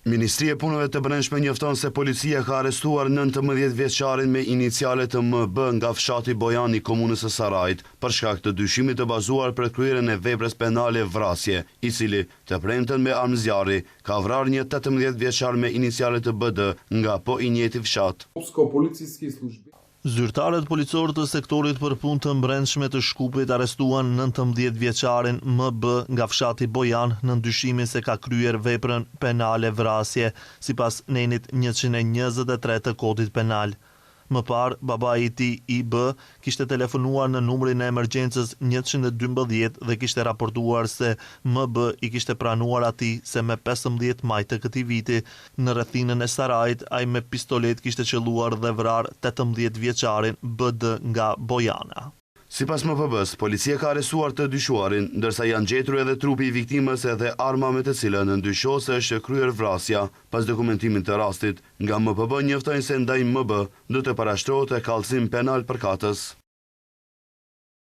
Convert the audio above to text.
Ministria e Punëve të Brendshme njofton se policia ka arrestuar 19 vjeçarin me inicialet të MB nga fshati Bojan i komunës së Sarajit për shkak të dyshimit të bazuar për kryerjen e veprës penale vrasje, i cili të premten me armë zjarri ka vrarë një 18 vjeçar me inicialet të BD nga po i njëjti fshat. Zyrtarët policorë të sektorit për punë të brendshme të Shkupit arrestuan 19 vjeçarin MB nga fshati Bojan në ndyshimin se ka kryer veprën penale vrasje, sipas nenit 123 të kodit penal. Më parë, babai i tij IB kishte telefonuar në numrin e emergjencës 112 dhe kishte raportuar se MB i kishte pranuar atij se me 15 maj të këtij viti në rrethinën e Sarajit ai me pistolet kishte qelluar dhe vrarë 18 vjeçarin BD nga Bojana. Sipas MPB-s, policia ka arrestuar të dyshuarin, ndërsa janë gjetur edhe trupi i viktimës edhe arma me të cilën ndyshohet se është kryer vrasja. Pas dokumentimit të rastit, nga MPB njoftojnë se ndaj MB do të parashtrohet e kallëzim penal përkatës.